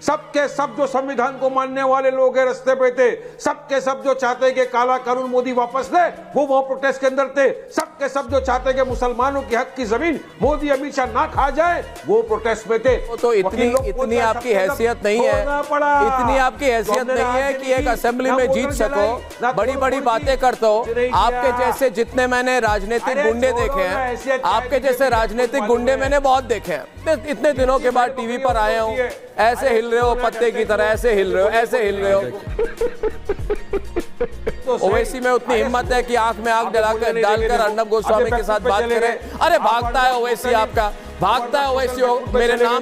सबके सब जो संविधान को मानने वाले लोग हैं रास्ते पे थे, सबके सब जो चाहते कि काला कानून मोदी वापस ले वो वहां प्रोटेस्ट के अंदर थे, सबके सब जो चाहते कि मुसलमानों की हक की जमीन मोदी अमित शाह ना खा जाए वो प्रोटेस्ट में थे। तो इतनी आपकी हैसियत नहीं है, इतनी आपकी हैसियत नहीं है कि एक असेंबली में जीत सको, बड़ी बड़ी बातें करते हो। आपके जैसे जितने मैंने राजनीतिक गुंडे देखे हैं, आपके जैसे राजनीतिक गुंडे मैंने बहुत देखे हैं। इतने दिनों के बाद टीवी पर आए हूं, ऐसे हिल रहे हो पत्ते की तरह, ऐसे हिल रहे हो, ऐसे हिल रहे हो। ओवैसी में उतनी हिम्मत है कि आंख में आंख डालकर अर्नब गोस्वामी के साथ बात करें। अरे भागता है ओवैसी, आपका भागता है ओवैसी।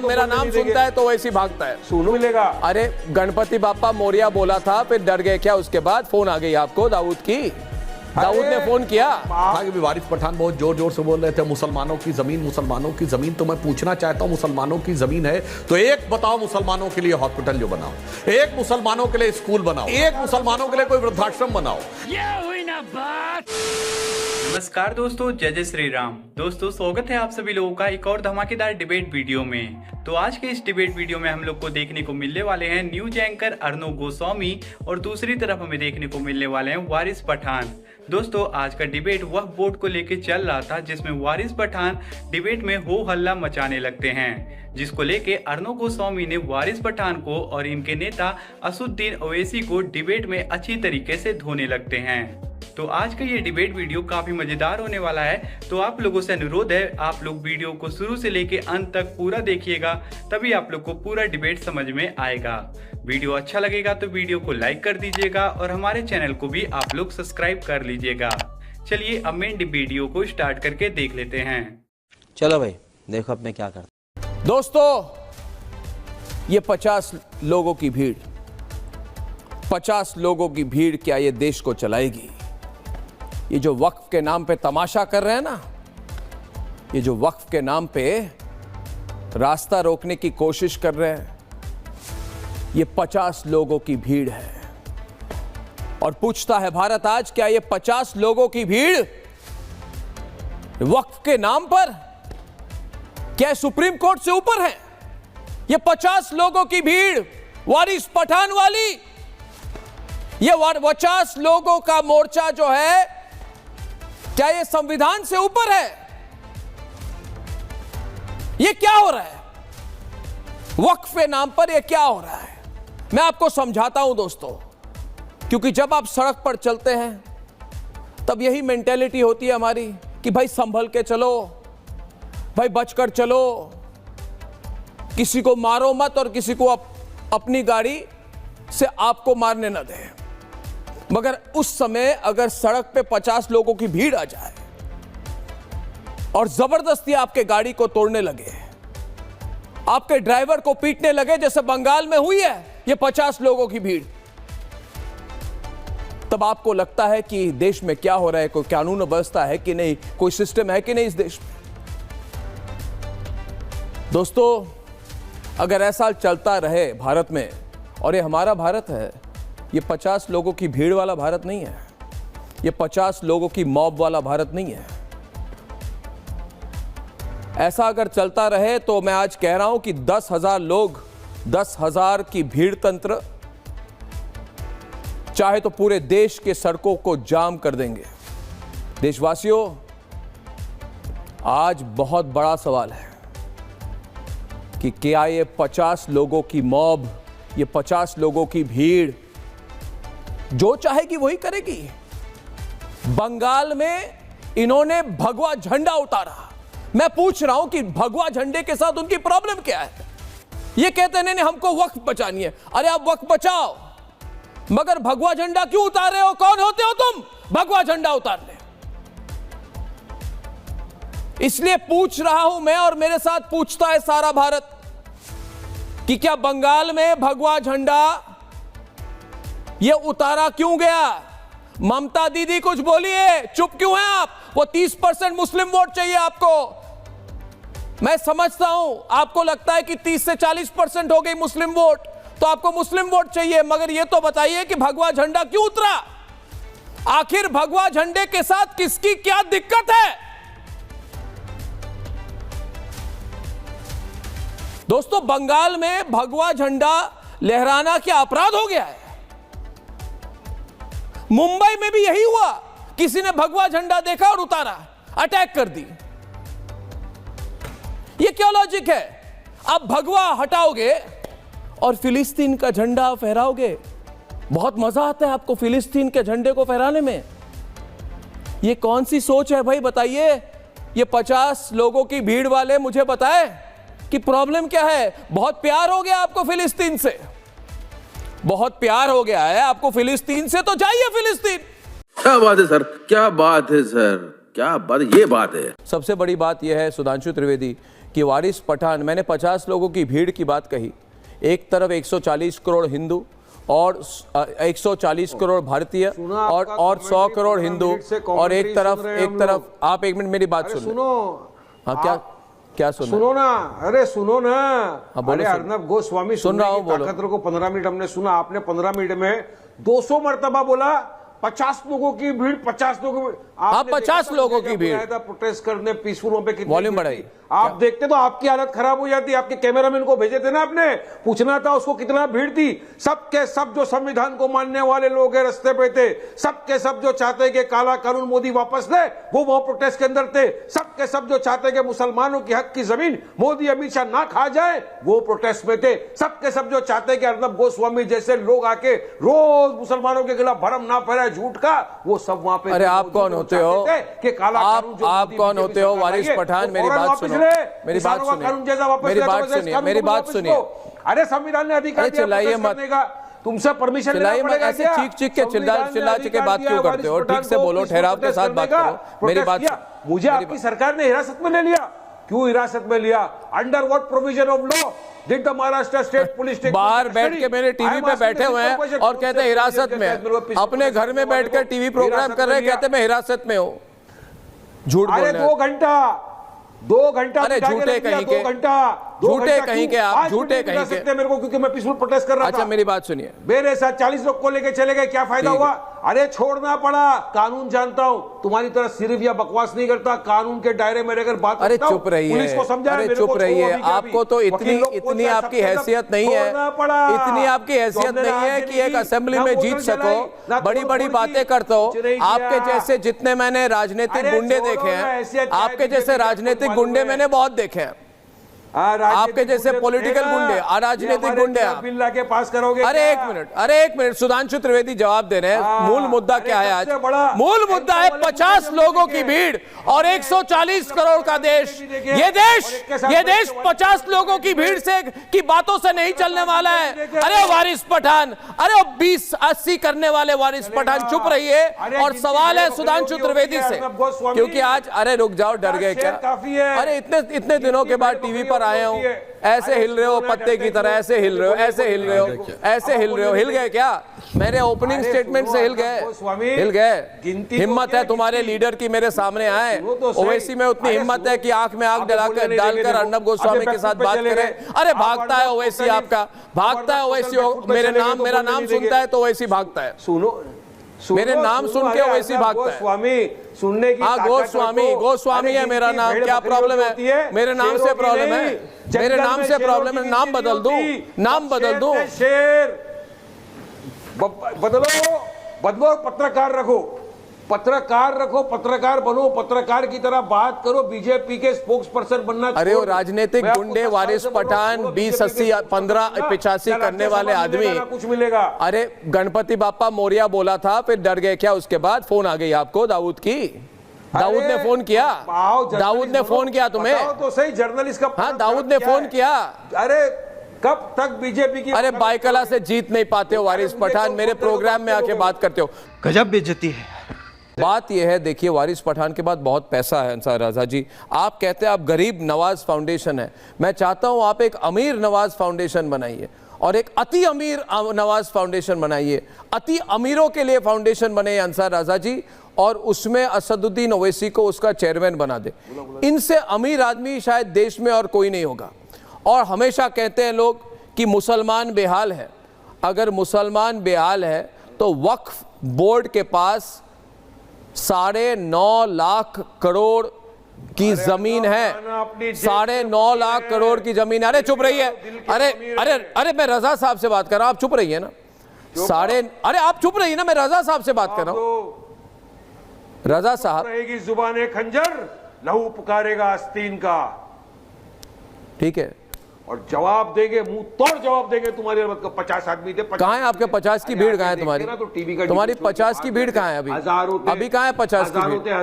मेरा नाम सुनता है तो ओवैसी भागता है। सुनो मिलेगा। अरे गणपति बापा मोरिया बोला था, फिर डर गए क्या? उसके बाद फोन आ गई आपको दाऊद की, दाऊद ने फोन किया। वारिस पठान बहुत जोर जोर से बोल रहे थे मुसलमानों की जमीन, मुसलमानों की जमीन। तो मैं पूछना चाहता हूं, मुसलमानों की जमीन है तो एक बताओ मुसलमानों के लिए हॉस्पिटल जो बनाओ, एक मुसलमानों के लिए स्कूल बनाओ, एक मुसलमानों के लिए कोई वृद्धाश्रम बनाओ। ये हुई ना बात। नमस्कार दोस्तों, जय जय श्री राम। दोस्तों स्वागत है आप सभी लोगों का एक और धमाकेदार डिबेट वीडियो में। तो आज के इस डिबेट वीडियो में हम लोग को देखने को मिलने वाले हैं न्यूज एंकर अर्नब गोस्वामी और दूसरी तरफ हमें देखने को मिलने वाले हैं वारिस पठान। दोस्तों आज का डिबेट वह वोट को लेकर चल रहा था जिसमें वारिस पठान डिबेट में हो हल्ला मचाने लगते हैं, जिसको लेके अर्नब गोस्वामी ने वारिस पठान को और इनके नेता असदुद्दीन ओवैसी को डिबेट में अच्छी तरीके से धोने लगते हैं। तो आज का ये डिबेट वीडियो काफी मजेदार होने वाला है, तो आप लोगों से अनुरोध है आप लोग वीडियो को शुरू से लेके अंत तक पूरा देखिएगा, तभी आप लोग को पूरा डिबेट समझ में आएगा। वीडियो अच्छा लगेगा तो वीडियो को लाइक कर दीजिएगा और हमारे चैनल को भी आप लोग सब्सक्राइब कर लीजिएगा। चलिए अब मेन वीडियो को स्टार्ट करके देख लेते हैं। चलो भाई देखो अब मैं क्या करता। दोस्तों ये 50 लोगों की भीड़, 50 लोगों की भीड़ क्या ये देश को चलाएगी? ये जो वक्फ के नाम पे तमाशा कर रहे हैं ना, ये जो वक्फ के नाम पे रास्ता रोकने की कोशिश कर रहे हैं, ये 50 लोगों की भीड़ है। और पूछता है भारत आज, क्या ये 50 लोगों की भीड़ वक्फ के नाम पर क्या सुप्रीम कोर्ट से ऊपर है? ये 50 लोगों की भीड़ वारिस पठान वाली, ये 50 लोगों का मोर्चा जो है, क्या ये संविधान से ऊपर है? ये क्या हो रहा है वक्फ के नाम पर? ये क्या हो रहा है? मैं आपको समझाता हूं दोस्तों, क्योंकि जब आप सड़क पर चलते हैं तब यही मेंटेलिटी होती है हमारी कि भाई संभल के चलो, भाई बचकर चलो, किसी को मारो मत और किसी को अपनी गाड़ी से आपको मारने न दे। मगर उस समय अगर सड़क पे 50 लोगों की भीड़ आ जाए और जबरदस्ती आपके गाड़ी को तोड़ने लगे, आपके ड्राइवर को पीटने लगे, जैसे बंगाल में हुई है ये 50 लोगों की भीड़, तब आपको लगता है कि देश में क्या हो रहा है, कोई कानून व्यवस्था है कि नहीं, कोई सिस्टम है कि नहीं इस देश में। दोस्तों अगर ऐसा चलता रहे भारत में, और ये हमारा भारत है, ये 50 लोगों की भीड़ वाला भारत नहीं है, ये 50 लोगों की मॉब वाला भारत नहीं है। ऐसा अगर चलता रहे तो मैं आज कह रहा हूं कि 10,000 लोग, 10,000 की भीड़ तंत्र चाहे तो पूरे देश के सड़कों को जाम कर देंगे। देशवासियों आज बहुत बड़ा सवाल है कि क्या ये 50 लोगों की मॉब, ये 50 लोगों की भीड़ जो चाहेगी वही करेगी? बंगाल में इन्होंने भगवा झंडा उतारा। मैं पूछ रहा हूं कि भगवा झंडे के साथ उनकी प्रॉब्लम क्या है? ये कहते हैं नहीं हमको वक्फ बचानी है। अरे आप वक्फ बचाओ, मगर भगवा झंडा क्यों उतार रहे हो? कौन होते हो तुम भगवा झंडा उतारने? इसलिए पूछ रहा हूं मैं, और मेरे साथ पूछता है सारा भारत, कि क्या बंगाल में भगवा झंडा ये उतारा क्यों गया? ममता दीदी कुछ बोलिए, चुप क्यों हैं आप? वो 30% मुस्लिम वोट चाहिए आपको। मैं समझता हूं आपको लगता है कि 30 से 40% हो गई मुस्लिम वोट, तो आपको मुस्लिम वोट चाहिए, मगर ये तो बताइए कि भगवा झंडा क्यों उतरा? आखिर भगवा झंडे के साथ किसकी क्या दिक्कत है? दोस्तों, बंगाल में भगवा झंडा लहराना क्या अपराध हो गया है? मुंबई में भी यही हुआ, किसी ने भगवा झंडा देखा और उतारा, अटैक कर दी। ये क्या लॉजिक है? आप भगवा हटाओगे और फिलिस्तीन का झंडा फहराओगे। बहुत मजा आता है आपको फिलिस्तीन के झंडे को फहराने में। ये कौन सी सोच है भाई, बताइए। ये 50 लोगों की भीड़ वाले मुझे बताएं कि प्रॉब्लम क्या है। बहुत प्यार हो गया आपको फिलिस्तीन से, बहुत प्यार हो गया है आपको फिलिस्तीन से, तो जाइए फिलिस्तीन। क्या बात है सर, क्या बात है सर, क्या बात, ये बात है। सबसे बड़ी बात यह है सुधांशु त्रिवेदी कि वारिस पठान, मैंने 50 लोगों की भीड़ की बात कही। एक तरफ 140 करोड़ हिंदू और 140 करोड़ भारतीय और 100 करोड़ हिंदू, और एक तरफ आप एक मिनट मेरी बात सुनो। हाँ, क्या सुनो ना, अरे सुनो ना। अरे अर्नब गोस्वामी सुन रहा हूँ, बोलो। ताकत को 15 मिनट हमने सुना, आपने 15 मिनट में 200 मर्तबा बोला 50 लोगों की भीड़, 50 लोगों की। आप 50 लोगों की भीड़ प्रोटेस्ट करने पीसफुल पे कितनी वॉल्यूम बढ़ाई। आप देखते तो आपकी हालत खराब हो जाती। आपके कैमरामैन को भेजे थे ना, आपने पूछना था उसको कितना भीड़ थी। सबके सब जो संविधान को मानने वाले लोग हैं रास्ते पे थे, सबके सब जो चाहते कि काला कानून मोदी वापस ले वो वहां प्रोटेस्ट के अंदर थे। सबके सब जो चाहते कि मुसलमानों की हक की जमीन मोदी अमित शाह ना खा जाए वो प्रोटेस्ट में थे। सबके सब जो चाहते कि अर्नब गोस्वामी जैसे लोग आके रोज मुसलमानों के खिलाफ भरम ना फैलाए झूठ का, वो सब वहां पे। अरे आप कौन होते हो? आप कौन होते हो? वारिस पठान, मेरी बात सुनो, मेरी बात सुनिए, मेरी बात सुनिए। अरे संविधान ने अधिकार दिया चिल्लाइए मत, तुमसे परमिशन चिल्लाइए मत। ऐसे चीख के चिल्ला के बात क्यों करते हो? ठीक से बोलो, ठहराव के साथ बात करो। मेरी बात, मुझे आपकी सरकार ने हिरासत में ले लिया। क्यों हिरासत में लिया? Under what provision of law did the Maharashtra state police बाहर बैठ के मेरे टीवी पे बैठे हुए हैं और कहते हैं हिरासत में। अपने घर में बैठकर टीवी प्रोग्राम कर रहे हैं, कहते मैं हिरासत में हूँ। झूठ बोल रहे हैं। 2 घंटा अरे झूठे कहीं के, झूठे कहीं के, आप झूठे कहीं के। मेरे को क्योंकि मैं पीसफुल प्रोटेस्ट कर रहा था। अच्छा मेरी बात सुनिए। मेरे साथ 40 लोग को लेके चले गए, क्या फायदा हुआ? अरे छोड़ना पड़ा। कानून जानता हूं, तुम्हारी तरह सिर्फ या बकवास नहीं करता, कानून के दायरे में रहकर बात। अरे चुप रहिए, पुलिस को समझाया, अरे चुप रहिए। आपको तो इतनी आपकी हैसियत नहीं है, इतनी आपकी हैसियत नहीं है कि एक असेंबली में जीत सको, बड़ी बड़ी बातें करते हो। आपके जैसे जितने मैंने राजनीतिक गुंडे देखे हैं, आपके जैसे राजनीतिक गुंडे मैंने बहुत देखे हैं। आपके जैसे पॉलिटिकल गुंडे, अराजनीतिक गुंडे बिल लाके पास करोगे? अरे एक मिनट सुधांशु त्रिवेदी जवाब दे रहे हैं। मूल मुद्दा क्या है आज? मूल मुद्दा है 50 लोगों की भीड़ और 140 करोड़ का देश। ये देश 50 लोगों की भीड़ से की बातों से नहीं चलने वाला है। अरे वारिस पठान, अरे 20-80 करने वाले वारिस पठान, चुप रहिए। और सवाल है सुधांशु त्रिवेदी से, क्योंकि आज, अरे रुक जाओ, डर गए क्या? अरे इतने दिनों के बाद टीवी पर आए हो, ऐसे हिल रहे हो पत्ते की तरह, ऐसे हिल रहे हो, ऐसे हिल रहे हो, ऐसे हिल रहे हो। हिल गए क्या? मेरे ओपनिंग स्टेटमेंट से हिल गए? हिम्मत है तुम्हारे लीडर की मेरे सामने आए? ओवैसी में उतनी हिम्मत है कि आंख में आंख डालकर अर्नब गोस्वामी के साथ बात करें? अरे भागता है ओवैसी, आपका भागता है ओवैसी। मेरा नाम सुनता है तो ओवैसी भागता है। मेरे नाम सुन के ओवैसी भागता है। स्वामी सुनने की, हाँ गोस्वामी है मेरा नाम। क्या प्रॉब्लम है? मेरे नाम से प्रॉब्लम है? मेरे नाम से प्रॉब्लम है? नाम बदल दूं? शेर बदलो, पत्रकार बनो, पत्रकार की तरह बात करो, बीजेपी के स्पोक्स पर्सन बनना। अरे वो राजनीतिक गुंडे वारिस पठान 20-80 15-85 करने वाले आदमी, कुछ मिलेगा? अरे गणपति बापा मोरिया बोला था, फिर डर गए क्या? उसके बाद फोन आ गई आपको दाऊद की? दाऊद ने फोन किया? दाऊद ने फोन किया तुम्हें? तो सही जर्नलिस्ट का। हाँ, दाऊद ने फोन किया। अरे कब तक बीजेपी की? अरे बाइकला से जीत नहीं पाते हो वारिस पठान, मेरे प्रोग्राम में आके बात करते हो। गजब बेइज्जती है। बात यह है, देखिए वारिस पठान के बाद बहुत पैसा है अंसार राजा जी। आप कहते हैं आप गरीब नवाज फाउंडेशन है, मैं चाहता हूं आप एक अमीर नवाज फाउंडेशन बनाइए और एक अति अमीर नवाज फाउंडेशन बनाइए। अति अमीरों के लिए फाउंडेशन बने अंसार राजा जी, और उसमें असदुद्दीन ओवैसी को उसका चेयरमैन बना दे। इनसे अमीर आदमी शायद देश में और कोई नहीं होगा। और हमेशा कहते हैं लोग कि मुसलमान बेहाल है। अगर मुसलमान बेहाल है तो वक्फ बोर्ड के पास 9.5 लाख करोड़ की जमीन है, अपनी 9.5 लाख करोड़ की जमीन है। अरे चुप रही है, अरे अरे अरे मैं रजा साहब से बात कर रहा हूं, आप चुप रही है ना। अरे आप चुप रही ना, मैं रजा साहब से बात कर रहा हूं। रजा साहब, रहेगी जुबाने खंजर, लहू पुकारेगा आस्तीन का। ठीक है, और जवाब देंगे, मुंह तोड़ जवाब देंगे। तुम्हारे 50 आदमी थे। कहाँ है आपके 50 की भीड़? कहाँ है तुम्हारी? तो टीवी का तुम्हारी 50 की भीड़ कहाँ है अभी? हजारों थे। अभी कहाँ है 50 की भीड़?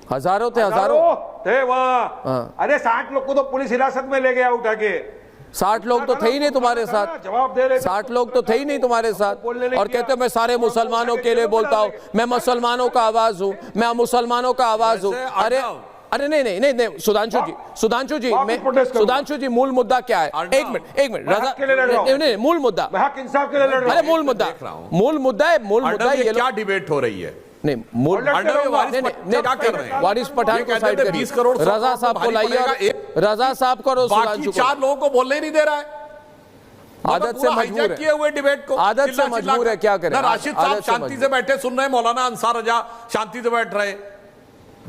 हजारों थे, हजारों थे वहाँ। हाँ। अरे 60 लोग को तो पुलिस हिरासत में ले गया उठा के। 60 लोग तो थे ही नहीं तुम्हारे साथ। जवाब दे रहे 60 लोग तो थे ही नहीं तुम्हारे साथ। और कहते मैं सारे मुसलमानों के लिए बोलता हूँ, मैं मुसलमानों का आवाज हूँ, मैं मुसलमानों का आवाज हूँ। अरे अरे नहीं नहीं नहीं नहीं, सुधांशु जी, मैं सुधांशु जी, मूल मुद्दा क्या है? एक मिनट रजा, नहीं मूल मुद्दा, इंसाफ के लिए लड़ रहा हूं। अरे मूल मुद्दा ये क्या डिबेट हो रही है? नहीं, मूल वारिस पठान को साइड करिए, 20 करोड़ रजा साहब को लाइए और रजा साहब को और सुधांशु को। 4 लोगों को बोलने ही नहीं दे रहा है। आदत से मजबूर है, किए हुए डिबेट को आदत से मजबूर है, क्या करें? राशिद साहब शांति से बैठे सुन रहे, मौलाना अंसार रजा शांति से बैठ रहे,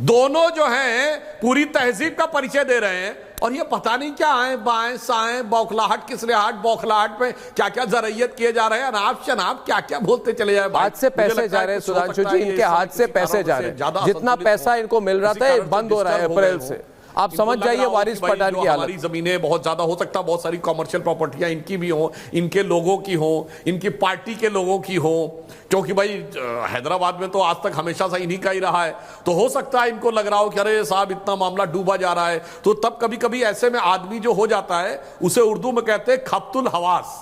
दोनों जो हैं पूरी तहजीब का परिचय दे रहे हैं। और ये पता नहीं क्या है, बाएं साएं, बौखलाहट किसलिहाट, बौखलाहट में क्या क्या जरैयत किए जा रहे हैं, अनाप शनाप क्या क्या बोलते चले जाए। हाथ से पैसे जा रहे हैं सुधांशु जी, इनके हाथ से पैसे जा रहे हैं। जितना पैसा इनको मिल रहा था बंद हो रहा है अप्रैल से। आप समझ जाइए वारिस पठान की हालत। हमारी जमीनें बहुत ज्यादा हो सकता है, बहुत सारी कॉमर्शियल प्रॉपर्टियां इनकी भी हो, इनके लोगों की हो, इनकी पार्टी के लोगों की हो, क्योंकि भाई हैदराबाद में तो आज तक हमेशा से इन्हीं का ही रहा है। तो हो सकता है इनको लग रहा हो कि अरे साहब इतना मामला डूबा जा रहा है। तो तब कभी कभी ऐसे में आदमी जो हो जाता है उसे उर्दू में कहते हैं खप्तुल हवास।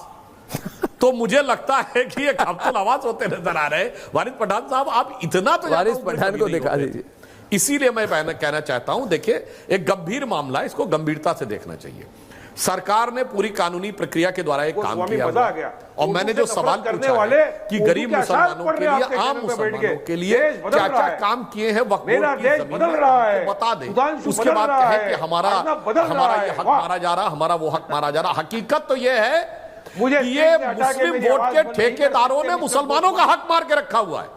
तो मुझे लगता है कि ये खप्तुल हवास होते नजर आ रहे हैं। वारिस पठान साहब, आप इतना तो वारिस पठान को दिखा दीजिए। इसीलिए मैं कहना चाहता हूं, देखिए एक गंभीर मामला है, इसको गंभीरता से देखना चाहिए। सरकार ने पूरी कानूनी प्रक्रिया के द्वारा एक काम किया और मैंने जो सवाल पूछा है कि गरीब मुसलमानों के लिए, आम मुसलमानों के लिए क्या क्या काम किए हैं वक्फ बोर्ड की जमीन में, बता दें। उसके बाद कहें कि हमारा ये हक मारा जा रहा, हमारा वो हक मारा जा रहा। हकीकत तो ये है कि ये मुस्लिम वोट के ठेकेदारों ने मुसलमानों का हक मार के रखा हुआ है।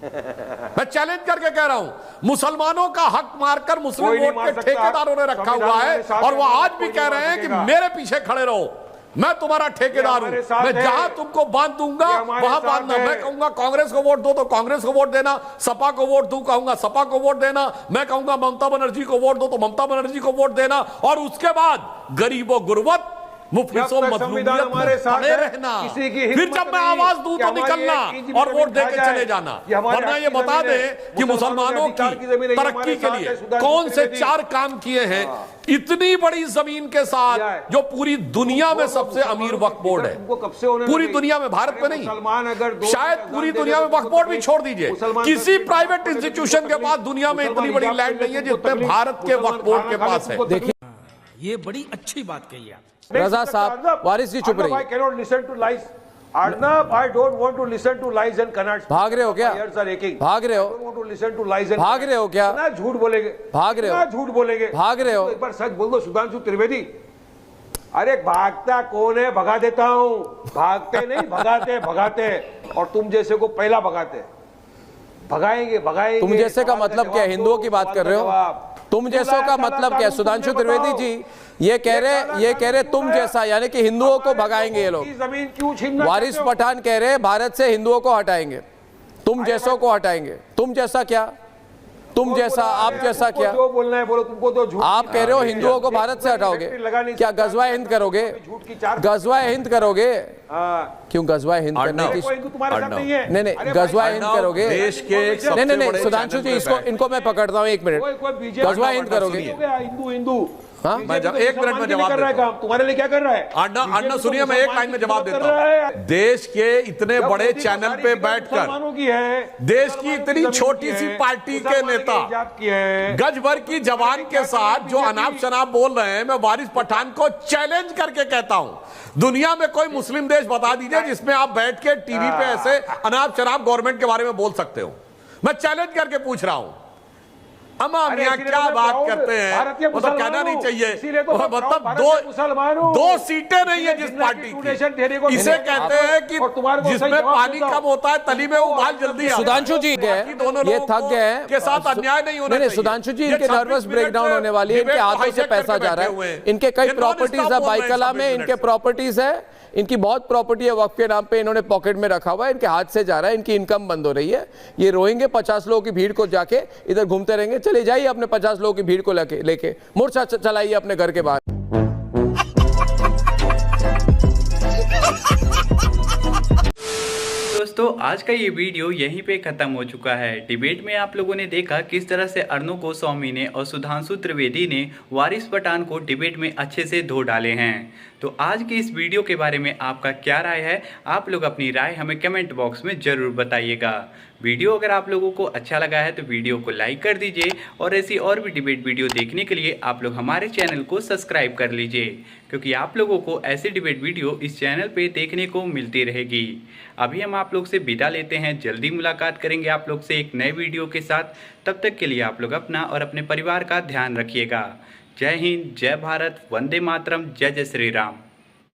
मैं चैलेंज करके कह रहा हूं, मुसलमानों का हक मारकर मुस्लिम वोट के ठेकेदारों ने रखा हुआ है। और वो आज भी कह रहे हैं कि मेरे पीछे खड़े रहो, मैं तुम्हारा ठेकेदार हूं, मैं जहां तुमको बांध दूंगा वहां बांधना। मैं कहूंगा कांग्रेस को वोट दो तो कांग्रेस को वोट देना, सपा को वोट दो कहूंगा सपा को वोट देना, मैं कहूंगा ममता बनर्जी को वोट दो तो ममता बनर्जी को वोट देना। और उसके बाद गरीबों गुर्बत मुफ्लिसों मजलूमियत में खड़े रहना, फिर जब मैं आवाज दूं तो निकलना और वोट देके चले जाना। वरना ये बता दें कि मुसलमानों की तरक्की के लिए कौन से 4 काम किए हैं इतनी बड़ी जमीन के साथ, जो पूरी दुनिया में सबसे अमीर वक्फ बोर्ड है। पूरी दुनिया में, भारत में नहीं, शायद पूरी दुनिया में वक्फ बोर्ड भी छोड़ दीजिए, किसी प्राइवेट इंस्टीट्यूशन के पास दुनिया में इतनी बड़ी लैंड नहीं है जितने भारत के वक्फ बोर्ड के पास है। देखिए ये बड़ी अच्छी बात कही आप। रजा साहब, वारिस जी चुप रहिए। I cannot listen to lies. Arnab, I don't want to listen to lies and canards. भाग रहे हो क्या? Ears are aching. भाग रहे हो? I don't want to listen to lies and भाग रहे हो क्या? ना झूठ बोलेंगे, भाग रहे हो? ना झूठ बोलेंगे, भाग रहे हो? तो एक बार सच बोल दो सुधांशु त्रिवेदी। अरे भागता कौन है? भगा देता हूं। भागते नहीं, भगाते भगाते। और तुम जैसे को पहला भगाते, भगाएंगे भगाएंगे। तुम जैसे का मतलब क्या? हिंदुओं की बात कर रहे हो? तुम जैसों का मतलब क्या? सुधांशु त्रिवेदी जी ये कह रहे तुम जैसा, यानी कि हिंदुओं को भगाएंगे ये लोग। जमीन क्यों छीनना? वारिस पठान कह रहे भारत से हिंदुओं को हटाएंगे, तुम जैसों को हटाएंगे। तुम जैसा क्या? तुम जैसा, आप जैसा क्या? जो बोलना है बोलो, तुमको तो झूठ। आप कह रहे हो हिंदुओं को भारत से हटाओगे, क्या गजवा हिंद करोगे? गजवा हिंद करोगे? क्यों गजवा हिंद करने की? नहीं, गजवा हिंद करोगे देश के नहीं, सुधांशु जी इनको मैं पकड़ता हूँ, 1 मिनट। गजवा हिंद करोगे? हिंदू हिंदू हाँ? मैं 1 मिनट में जवाब देता हूं। तुम्हारे लिए क्या कर रहा है? अन्ना सुनिए, मैं 1 लाइन में जवाब देता हूं। देश के इतने बड़े चैनल पे बैठकर देश की इतनी छोटी सी पार्टी के नेता गज भर की जवान के साथ जो अनाप शनाप बोल रहे हैं, मैं वारिस पठान को चैलेंज करके कहता हूं, दुनिया में कोई मुस्लिम देश बता दीजिए जिसमें आप बैठ के टीवी पे ऐसे अनाप शनाप गवर्नमेंट के बारे में बोल सकते हो। मैं चैलेंज करके पूछ रहा हूं। अमा अरे मियां इसीलिए क्या तो मैं बात proud करते हैं, भारतीय वो तो कहना मुसलमान नहीं हूं। चाहिए। इसीलिए तो मैं proud मतलब भारतीय मुसलमान हूं। दो सीटें नहीं है जिस जिसने पार्टी donation देने को की, इसे नहीं कहते आप- हैं कि और तुम्हारे को सही जिसमें जवाब पानी देता हूं। कम होता है तली में उबाल जल्दी आता है। सुधांशु जी गए, बाकी दोनों ये लोगों थक को गए के साथ अन्याय नहीं होना नहीं चाहिए। सुधांशु जी, ये इनके 26 नर्वस मिनट ब्रेकडाउन से होने वाली है, इनके डिबेट को हाथों से hijack पैसा करके जा रहा बैठे हुए है। हैं। इनके कई ये प्रॉपर्टीज non-stop है बोल रहे हैं बाइकला 26 में, मिनट इनके से। प्रॉपर्टीज है, इनकी बहुत प्रॉपर्टी है वक्फ के नाम पे, इन्होंने पॉकेट में रखा हुआ है, इनके हाथ से जा रहा है, इनकी इनकम बंद हो रही है। ये रोएंगे 50 लोगों की भीड़ को जाके, इधर घूमते रहेंगे। चले जाइए अपने 50 लोगों की भीड़ को लेके मोर्चा चलाइए अपने घर के बाहर। दोस्तों आज का ये वीडियो यहीं पे खत्म हो चुका है। डिबेट में आप लोगों ने देखा किस तरह से अर्णव गोस्वामी ने और सुधांशु त्रिवेदी ने वारिस पठान को डिबेट में अच्छे से धो डाले हैं। तो आज की इस वीडियो के बारे में आपका क्या राय है, आप लोग अपनी राय हमें कमेंट बॉक्स में ज़रूर बताइएगा। वीडियो अगर आप लोगों को अच्छा लगा है तो वीडियो को लाइक कर दीजिए और ऐसी और भी डिबेट वीडियो देखने के लिए आप लोग हमारे चैनल को सब्सक्राइब कर लीजिए, क्योंकि आप लोगों को ऐसी डिबेट वीडियो इस चैनल पे देखने को मिलती रहेगी। अभी हम आप लोग से विदा लेते हैं, जल्दी मुलाकात करेंगे आप लोग से एक नए वीडियो के साथ। तब तक के लिए आप लोग अपना और अपने परिवार का ध्यान रखिएगा। जय हिंद, जय भारत, वंदे मातरम, जय जय श्री राम।